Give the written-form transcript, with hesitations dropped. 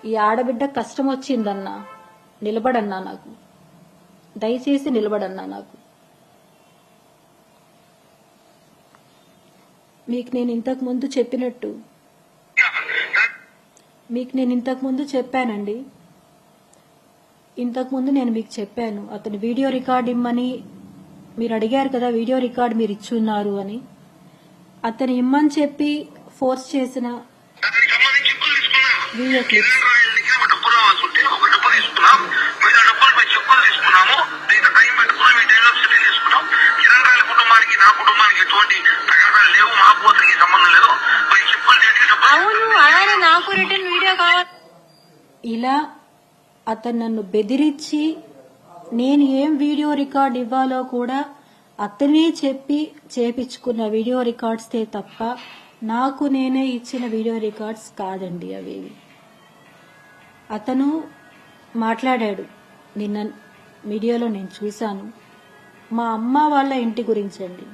ఈ ఆడబిడ్డ కష్టం వచ్చిందన్నా నిలబడన్నా, నాకు దయచేసి నిలబడన్నా. నాకు మీకు నేను ఇంతకు ముందు చెప్పానండి. ఇంతకుముందు నేను మీకు చెప్పాను, అతను వీడియో రికార్డ్ ఇమ్మని మీరు అడిగారు కదా, వీడియో రికార్డ్ మీరు ఇచ్చున్నారు అని. అతను ఇమ్మని చెప్పి ఫోర్స్ చేసిన వీడియో క్లిప్స్ ఇలా అతను నన్ను బెదిరించి నేను ఏం వీడియో రికార్డ్ ఇవ్వాలో కూడా అతనే చెప్పి చేపించుకున్న వీడియో రికార్డ్స్తే తప్ప నాకు నేనే ఇచ్చిన వీడియో రికార్డ్స్ కాదండి అవేవి. అతను మాట్లాడాడు నిన్న మీడియాలో నేను చూశాను, మా అమ్మ వాళ్ళ ఇంటి గురించి అండి.